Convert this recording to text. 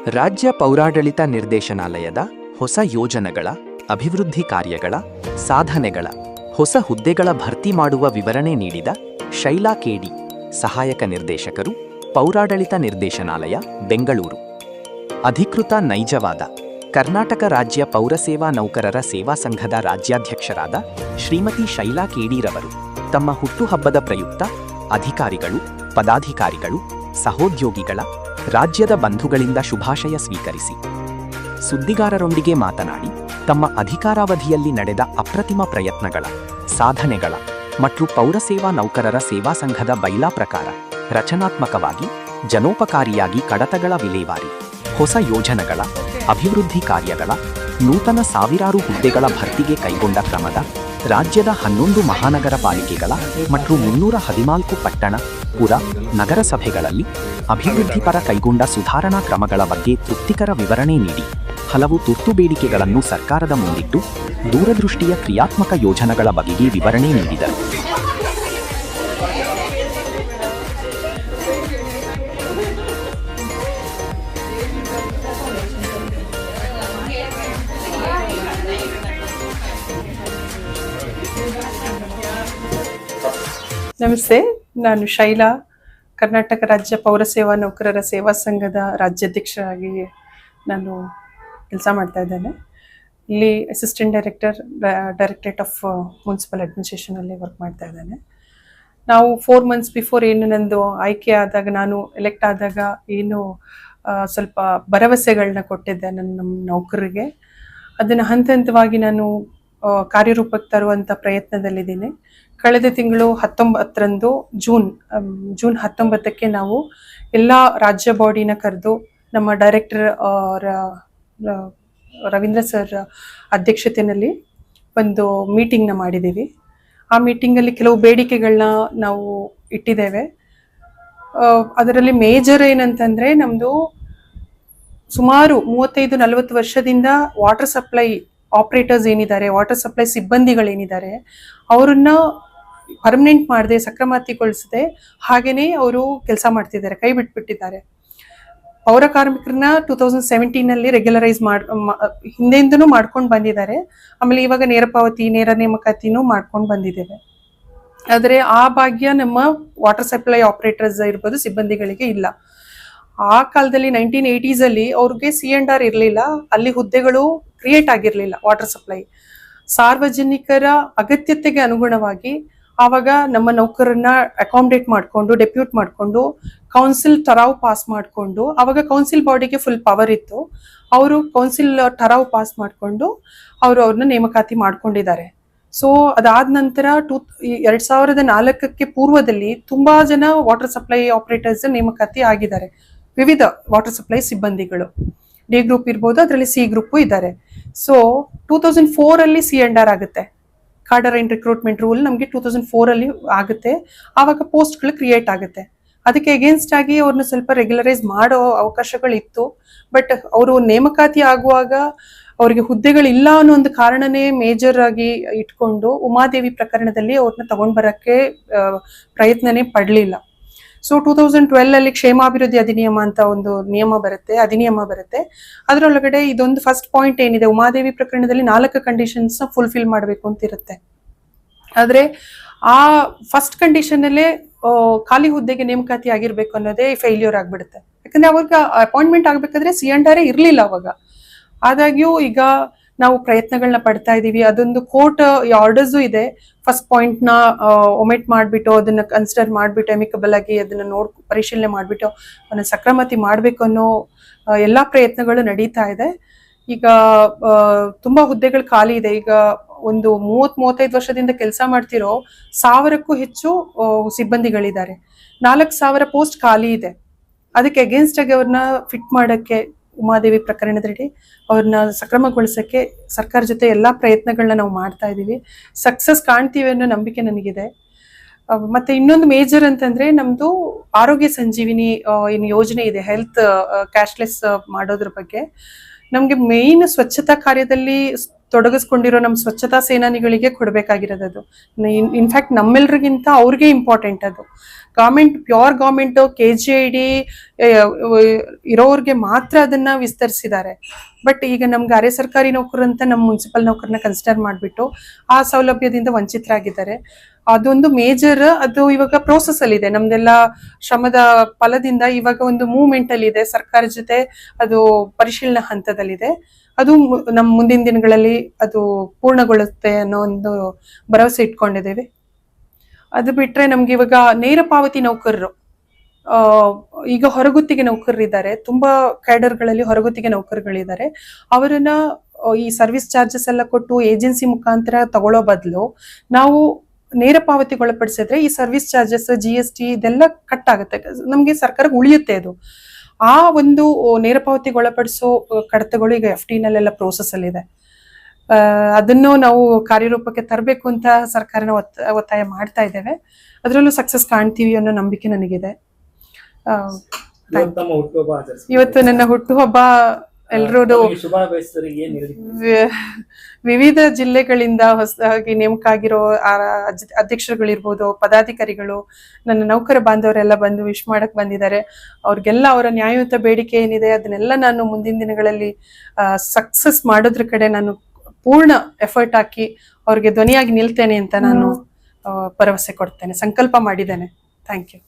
ರಾಜ್ಯ ಪೌರಾಡಳಿತ ನಿರ್ದೇಶನಾಲಯದ ಹೊಸ ಯೋಜನೆಗಳ, ಅಭಿವೃದ್ಧಿ ಕಾರ್ಯಗಳ, ಸಾಧನೆಗಳ, ಹೊಸ ಹುದ್ದೆಗಳ ಭರ್ತಿ ಮಾಡುವ ವಿವರಣೆ ನೀಡಿದ ಶೈಲಾ ಕೆಡಿ, ಸಹಾಯಕ ನಿರ್ದೇಶಕರು, ಪೌರಾಡಳಿತ ನಿರ್ದೇಶನಾಲಯ, ಬೆಂಗಳೂರು. ಅಧಿಕೃತ ನೈಜವಾದ ಕರ್ನಾಟಕ ರಾಜ್ಯ ಪೌರಸೇವಾ ನೌಕರರ ಸೇವಾ ಸಂಘದ ರಾಜ್ಯಾಧ್ಯಕ್ಷರಾದ ಶ್ರೀಮತಿ ಶೈಲಾ ಕೆಡಿರವರು ತಮ್ಮ ಹುಟ್ಟುಹಬ್ಬದ ಪ್ರಯುಕ್ತ ಅಧಿಕಾರಿಗಳು, ಪದಾಧಿಕಾರಿಗಳು, ಸಹೋದ್ಯೋಗಿಗಳ, ರಾಜ್ಯದ ಬಂಧುಗಳಿಂದ ಶುಭಾಶಯ ಸ್ವೀಕರಿಸಿ ಸುದ್ದಿಗಾರರೊಂದಿಗೆ ಮಾತನಾಡಿ, ತಮ್ಮ ಅಧಿಕಾರಾವಧಿಯಲ್ಲಿ ನಡೆದ ಅಪ್ರತಿಮ ಪ್ರಯತ್ನಗಳ, ಸಾಧನೆಗಳ ಮತ್ತು ಪೌರಸೇವಾ ನೌಕರರ ಸೇವಾ ಸಂಘದ ಬೈಲಾ ಪ್ರಕಾರ ರಚನಾತ್ಮಕವಾಗಿ, ಜನೋಪಕಾರಿಯಾಗಿ ಕಡತಗಳ ವಿಲೇವಾರಿ, ಹೊಸ ಯೋಜನೆಗಳ, ಅಭಿವೃದ್ಧಿ ಕಾರ್ಯಗಳ, ನೂತನ ಸಾವಿರಾರು ಹುದ್ದೆಗಳ ಭರ್ತಿಗೆ ಕೈಗೊಂಡ ಕ್ರಮದ, ರಾಜ್ಯದ 11 ಮಹಾನಗರ ಪಾಲಿಕೆಗಳ ಮತ್ತು 314 ಪಟ್ಟಣ, ಪುರ, ನಗರಸಭೆಗಳಲ್ಲಿ ಅಭಿವೃದ್ಧಿಪರ ಕೈಗೊಂಡ ಸುಧಾರಣಾ ಕ್ರಮಗಳ ಬಗ್ಗೆ ತೃಪ್ತಿಕರ ವಿವರಣೆ ನೀಡಿ, ಹಲವು ತುರ್ತು ಬೇಡಿಕೆಗಳನ್ನು ಸರ್ಕಾರದ ಮುಂದಿಟ್ಟು ದೂರದೃಷ್ಟಿಯ ಕ್ರಿಯಾತ್ಮಕ ಯೋಜನೆಗಳ ಬಗೆಗೆ ವಿವರಣೆ ನೀಡಿದರು. ನಮಸ್ತೆ, ನಾನು ಶೈಲಾ, ಕರ್ನಾಟಕ ರಾಜ್ಯ ಪೌರಸೇವಾ ನೌಕರರ ಸೇವಾ ಸಂಘದ ರಾಜ್ಯಾಧ್ಯಕ್ಷರಾಗಿ ನಾನು ಕೆಲಸ ಮಾಡ್ತಾ ಇದ್ದೇನೆ. ಇಲ್ಲಿ ಅಸಿಸ್ಟೆಂಟ್ ಡೈರೆಕ್ಟರೇಟ್ ಆಫ್ ಮುನ್ಸಿಪಲ್ ಅಡ್ಮಿನಿಸ್ಟ್ರೇಷನಲ್ಲಿ ವರ್ಕ್ ಮಾಡ್ತಾ ಇದ್ದೇನೆ. ನಾವು 4 ಮಂತ್ಸ್ ಬಿಫೋರ್ ಏನು ನಂದು ಆಯ್ಕೆ ಆದಾಗ, ನಾನು ಎಲೆಕ್ಟ್ ಆದಾಗ ಏನು ಸ್ವಲ್ಪ ಭರವಸೆಗಳನ್ನ ಕೊಟ್ಟಿದ್ದೆ ನಮ್ಮ ನೌಕರರಿಗೆ, ಅದನ್ನು ಹಂತ ಹಂತವಾಗಿ ನಾನು ಕಾರ್ಯರೂಪಕ್ಕೆ ತರುವಂಥ ಪ್ರಯತ್ನದಲ್ಲಿದ್ದೀನಿ. ಕಳೆದ ತಿಂಗಳು 19ರಂದು ಜೂನ್ 19ಕ್ಕೆ ನಾವು ಎಲ್ಲ ರಾಜ್ಯ ಬಾಡಿನ ಕರೆದು ನಮ್ಮ ಡೈರೆಕ್ಟರ್ ರವೀಂದ್ರ ಸರ್ ಅಧ್ಯಕ್ಷತೆಯಲ್ಲಿ ಒಂದು ಮೀಟಿಂಗ್ನ ಮಾಡಿದ್ದೀವಿ. ಆ ಮೀಟಿಂಗಲ್ಲಿ ಕೆಲವು ಬೇಡಿಕೆಗಳನ್ನ ನಾವು ಇಟ್ಟಿದ್ದೇವೆ. ಅದರಲ್ಲಿ ಮೇಜರ್ ಏನಂತಂದರೆ, ನಮ್ಮದು ಸುಮಾರು 35-40 ವರ್ಷದಿಂದ ವಾಟರ್ ಸಪ್ಲೈ ಆಪರೇಟರ್ಸ್ ಏನಿದ್ದಾರೆ, ವಾಟರ್ ಸಪ್ಲೈ ಸಿಬ್ಬಂದಿಗಳೇನಿದ್ದಾರೆ, ಅವರನ್ನ ಪರ್ಮನೆಂಟ್ ಮಾಡದೆ, ಸಕ್ರಮಾತಿಗೊಳಿಸದೆ ಹಾಗೇನೆ ಅವರು ಕೆಲಸ ಮಾಡ್ತಿದ್ದಾರೆ, ಕೈ ಬಿಟ್ಬಿಟ್ಟಿದ್ದಾರೆ. ಪೌರ ಕಾರ್ಮಿಕರನ್ನ 2017ನಲ್ಲಿ ರೆಗ್ಯುಲರೈಸ್ ಹಿಂದೆಯಿಂದನೂ ಮಾಡ್ಕೊಂಡು ಬಂದಿದ್ದಾರೆ. ಆಮೇಲೆ ಇವಾಗ ನೇರ ಪಾವತಿ, ನೇರ ನೇಮಕಾತಿನೂ ಮಾಡ್ಕೊಂಡು ಬಂದಿದ್ದೇವೆ. ಆದರೆ ಆ ಭಾಗ್ಯ ನಮ್ಮ ವಾಟರ್ ಸಪ್ಲೈ ಆಪರೇಟರ್ಸ್ ಇರ್ಬೋದು, ಸಿಬ್ಬಂದಿಗಳಿಗೆ ಇಲ್ಲ. ಆ ಕಾಲದಲ್ಲಿ 1980s ಅವ್ರಿಗೆ C&R ಇರಲಿಲ್ಲ, ಅಲ್ಲಿ ಹುದ್ದೆಗಳು ಕ್ರಿಯೇಟ್ ಆಗಿರಲಿಲ್ಲ. ವಾಟರ್ ಸಪ್ಲೈ ಸಾರ್ವಜನಿಕರ ಅಗತ್ಯತೆಗೆ ಅನುಗುಣವಾಗಿ ಆವಾಗ ನಮ್ಮ ನೌಕರನ್ನ ಅಕಾಮಡೇಟ್ ಮಾಡಿಕೊಂಡು, ಡೆಪ್ಯೂಟ್ ಮಾಡಿಕೊಂಡು, ಕೌನ್ಸಿಲ್ ಠರಾವ್ ಪಾಸ್ ಮಾಡಿಕೊಂಡು, ಆವಾಗ ಕೌನ್ಸಿಲ್ ಬಾಡಿಗೆ ಫುಲ್ ಪವರ್ ಇತ್ತು. ಅವರು ಕೌನ್ಸಿಲ್ ಠರಾವ್ ಪಾಸ್ ಮಾಡಿಕೊಂಡು ಅವ್ರನ್ನ ನೇಮಕಾತಿ ಮಾಡ್ಕೊಂಡಿದ್ದಾರೆ. ಸೊ ಅದಾದ ನಂತರ 2004ಕ್ಕೆ ಪೂರ್ವದಲ್ಲಿ ತುಂಬಾ ಜನ ವಾಟರ್ ಸಪ್ಲೈ ಆಪರೇಟರ್ಸ್ ನೇಮಕಾತಿ ಆಗಿದ್ದಾರೆ. ವಿವಿಧ ವಾಟರ್ ಸಪ್ಲೈ ಸಿಬ್ಬಂದಿಗಳು, ಡಿ ಗ್ರೂಪ್ ಇರ್ಬೋದು, ಅದರಲ್ಲಿ C ಗ್ರೂಪ್ ಇದ್ದಾರೆ. ಸೊ 2004 C&R ಆಗುತ್ತೆ. ಕಾರ್ಡರ್ ಅಂಡ್ ರಿಕ್ರೂಟ್ಮೆಂಟ್ ರೂಲ್ ನಮಗೆ 2004 ಆಗುತ್ತೆ. ಆವಾಗ ಪೋಸ್ಟ್ಗಳು ಕ್ರಿಯೇಟ್ ಆಗುತ್ತೆ. ಅದಕ್ಕೆ ಅಗೇನ್ಸ್ಟ್ ಆಗಿ ಅವ್ರನ್ನ ಸ್ವಲ್ಪ ರೆಗ್ಯುಲರೈಸ್ ಮಾಡೋ ಅವಕಾಶಗಳಿತ್ತು. ಬಟ್ ಅವರು ನೇಮಕಾತಿ ಆಗುವಾಗ ಅವರಿಗೆ ಹುದ್ದೆಗಳಿಲ್ಲ ಅನ್ನೋ ಒಂದು ಕಾರಣನೇ ಮೇಜರ್ ಆಗಿ ಇಟ್ಕೊಂಡು ಉಮಾದೇವಿ ಪ್ರಕರಣದಲ್ಲಿ ಅವ್ರನ್ನ ತಗೊಂಡ್ ಬರಕ್ಕೆ ಪ್ರಯತ್ನನೇ ಪಡಲಿಲ್ಲ. ಸೊ 2012 ಕ್ಷೇಮಾಭಿವೃದ್ಧಿ ಅಧಿನಿಯಮ ಅಂತ ಒಂದು ಅಧಿನಿಯಮ ಬರುತ್ತೆ. ಅದರೊಳಗಡೆ ಇದೊಂದು ಫಸ್ಟ್ ಪಾಯಿಂಟ್ ಏನಿದೆ, ಉಮಾದೇವಿ ಪ್ರಕರಣದಲ್ಲಿ 4 ಕಂಡೀಷನ್ಸ್ ಫುಲ್ಫಿಲ್ ಮಾಡಬೇಕು ಅಂತ ಇರುತ್ತೆ. ಆದ್ರೆ ಆ ಫಸ್ಟ್ ಕಂಡೀಷನ್ ಅಲ್ಲೇ ಖಾಲಿ ಹುದ್ದೆಗೆ ನೇಮಕಾತಿ ಆಗಿರ್ಬೇಕು ಅನ್ನೋದೇ ಫೇಲ್ಯೂರ್ ಆಗ್ಬಿಡುತ್ತೆ. ಯಾಕಂದ್ರೆ ಅವಾಗ ಅಪಾಯಿಂಟ್ಮೆಂಟ್ ಆಗ್ಬೇಕಾದ್ರೆ C&R ಇರ್ಲಿಲ್ಲ ಅವಾಗ. ಆದಾಗ್ಯೂ ಈಗ ನಾವು ಪ್ರಯತ್ನಗಳನ್ನ ಪಡ್ತಾ ಇದೀವಿ. ಅದೊಂದು ಕೋರ್ಟ್ ಆರ್ಡರ್ಸು ಇದೆ. ಫಸ್ಟ್ ಪಾಯಿಂಟ್ ನ ಒಮಿಟ್ ಮಾಡ್ಬಿಟ್ಟು, ಅದನ್ನ ಕನ್ಸಿಡರ್ ಮಾಡ್ಬಿಟ್ಟು, ಎಮಿಕಬಲ್ ಆಗಿ ಅದನ್ನ ಪರಿಶೀಲನೆ ಮಾಡ್ಬಿಟ್ಟು ಅದನ್ನ ಸಕ್ರಮತಿ ಮಾಡ್ಬೇಕು ಅನ್ನೋ ಎಲ್ಲಾ ಪ್ರಯತ್ನಗಳು ನಡೀತಾ ಇದೆ. ಈಗ ತುಂಬಾ ಹುದ್ದೆಗಳು ಖಾಲಿ ಇದೆ. ಈಗ ಒಂದು 30-35 ವರ್ಷದಿಂದ ಕೆಲಸ ಮಾಡ್ತಿರೋ 1000ಕ್ಕೂ ಹೆಚ್ಚು ಸಿಬ್ಬಂದಿಗಳಿದ್ದಾರೆ. 4000 ಪೋಸ್ಟ್ ಖಾಲಿ ಇದೆ. ಅದಕ್ಕೆ ಅಗೇನ್ಸ್ಟ್ ಆಗಿ ಅವ್ರನ್ನ ಫಿಟ್ ಮಾಡಕ್ಕೆ, ಉಮಾದೇವಿ ಪ್ರಕರಣದಲ್ಲಿ ಅವ್ರನ್ನ ಸಕ್ರಮಗೊಳಿಸಕ್ಕೆ ಸರ್ಕಾರ ಜೊತೆ ಎಲ್ಲಾ ಪ್ರಯತ್ನಗಳನ್ನ ನಾವು ಮಾಡ್ತಾ ಇದೀವಿ. ಸಕ್ಸಸ್ ಕಾಣ್ತೀವಿ ಅನ್ನೋ ನಂಬಿಕೆ ನನಗಿದೆ. ಮತ್ತೆ ಇನ್ನೊಂದು ಮೇಜರ್ ಅಂತಂದ್ರೆ, ನಮ್ದು ಆರೋಗ್ಯ ಸಂಜೀವಿನಿ ಏನು ಯೋಜನೆ ಇದೆ, ಹೆಲ್ತ್ ಕ್ಯಾಶ್ಲೆಸ್ ಮಾಡೋದ್ರ ಬಗ್ಗೆ. ನಮ್ಗೆ ಮೇನ್ ಸ್ವಚ್ಛತಾ ಕಾರ್ಯದಲ್ಲಿ ತೊಡಗಿಸ್ಕೊಂಡಿರೋ ನಮ್ಮ ಸ್ವಚ್ಛತಾ ಸೇನಾನಿಗಳಿಗೆ ಕೊಡಬೇಕಾಗಿರೋದು ಅದು. ಇನ್ಫ್ಯಾಕ್ಟ್ ನಮ್ಮೆಲ್ರಿಗಿಂತ ಅವ್ರಿಗೆ ಇಂಪಾರ್ಟೆಂಟ್ ಅದು. ಗೌರ್ಮೆಂಟ್, ಪ್ಯೂರ್ ಗೌರ್ಮೆಂಟ್ KGID ಇರೋರ್ಗೆ ಮಾತ್ರ ಅದನ್ನ ವಿಸ್ತರಿಸಿದ್ದಾರೆ. ಬಟ್ ಈಗ ನಮ್ಗೆ ಅರೆ ಸರ್ಕಾರಿ ನೌಕರು ಅಂತ ನಮ್ಮ ಮುನ್ಸಿಪಲ್ ನೌಕರನ್ನ ಕನ್ಸಿಡರ್ ಮಾಡಿಬಿಟ್ಟು ಆ ಸೌಲಭ್ಯದಿಂದ ವಂಚಿತರಾಗಿದ್ದಾರೆ. ಅದೊಂದು ಮೇಜರ್, ಅದು ಇವಾಗ ಪ್ರೋಸೆಸ್ ಅಲ್ಲಿ ಇದೆ. ನಮ್ದೆಲ್ಲ ಶ್ರಮದ ಫಲದಿಂದ ಇವಾಗ ಒಂದು ಮೂವ್ಮೆಂಟ್ ಅಲ್ಲಿ ಇದೆ. ಸರ್ಕಾರ ಜೊತೆ ಅದು ಪರಿಶೀಲನಾ ಹಂತದಲ್ಲಿದೆ. ಅದು ನಮ್ಮ ಮುಂದಿನ ದಿನಗಳಲ್ಲಿ ಅದು ಪೂರ್ಣಗೊಳ್ಳುತ್ತೆ ಅನ್ನೋ ಒಂದು ಭರವಸೆ ಇಟ್ಕೊಂಡಿದ್ದೇವೆ. ಅದು ಬಿಟ್ರೆ ನಮ್ಗೆ ಇವಾಗ ನೇರ ಪಾವತಿ ನೌಕರರು, ಈಗ ಹೊರಗುತ್ತಿಗೆ ನೌಕರರಿದ್ದಾರೆ, ತುಂಬಾ ಕ್ಯಾಡರ್ಗಳಲ್ಲಿ ಹೊರಗುತ್ತಿಗೆ ನೌಕರರುಗಳಿದ್ದಾರೆ. ಅವರನ್ನ ಈ ಸರ್ವಿಸ್ ಚಾರ್ಜಸ್ ಎಲ್ಲ ಕೊಟ್ಟು ಏಜೆನ್ಸಿ ಮುಖಾಂತರ ತಗೊಳ್ಳೋ ಬದಲು ನಾವು ನೇರ ಪಾವತಿಗೆ ಒಳಪಡಿಸಿದ್ರೆ ಈ ಸರ್ವಿಸ್ ಚಾರ್ಜಸ್, GST ಇದೆಲ್ಲ ಕಟ್ ಆಗುತ್ತೆ, ನಮ್ಗೆ ಸರ್ಕಾರಕ್ಕೆ ಉಳಿಯುತ್ತೆ ಅದು. ಆ ಒಂದು ನೇರ ಪಾವತಿಗೆ ಒಳಪಡಿಸೋ ಕಡತಗಳು ಈಗ FT ನಲ್ಲೆಲ್ಲ ಪ್ರೋಸೆಸ್ ಅಲ್ಲಿ ಇದೆ. ಅದನ್ನು ನಾವು ಕಾರ್ಯರೂಪಕ್ಕೆ ತರಬೇಕು ಅಂತ ಸರ್ಕಾರನ ಒತ್ತಾಯ ಮಾಡ್ತಾ ಇದ್ದೇವೆ. ಅದರಲ್ಲೂ ಸಕ್ಸಸ್ ಕಾಣ್ತೀವಿ ಅನ್ನೋ ನಂಬಿಕೆ ನನಗಿದೆ. ಇವತ್ತು ನನ್ನ ಹುಟ್ಟುಹಬ್ಬ. ಎಲ್ರೂ ವಿವಿಧ ಜಿಲ್ಲೆಗಳಿಂದ ಹೊಸದಾಗಿ ನೇಮಕ ಆಗಿರೋ ಅಧ್ಯಕ್ಷರುಗಳಿರ್ಬೋದು, ಪದಾಧಿಕಾರಿಗಳು, ನನ್ನ ನೌಕರ ಬಾಂಧವರೆಲ್ಲ ಬಂದು ವಿಶ್ ಮಾಡಕ್ ಬಂದಿದ್ದಾರೆ. ಅವ್ರಿಗೆಲ್ಲ ಅವರ ನ್ಯಾಯಯುತ ಬೇಡಿಕೆ ಏನಿದೆ ಅದನ್ನೆಲ್ಲ ನಾನು ಮುಂದಿನ ದಿನಗಳಲ್ಲಿ ಸಕ್ಸಸ್ ಮಾಡೋದ್ರ ಕಡೆ ನಾನು ಪೂರ್ಣ ಎಫರ್ಟ್ ಹಾಕಿ ಅವ್ರಿಗೆ ಧ್ವನಿಯಾಗಿ ನಿಲ್ತೇನೆ ಅಂತ ನಾನು ಭರವಸೆ ಕೊಡ್ತೇನೆ, ಸಂಕಲ್ಪ ಮಾಡಿದ್ದೇನೆ. Thank you.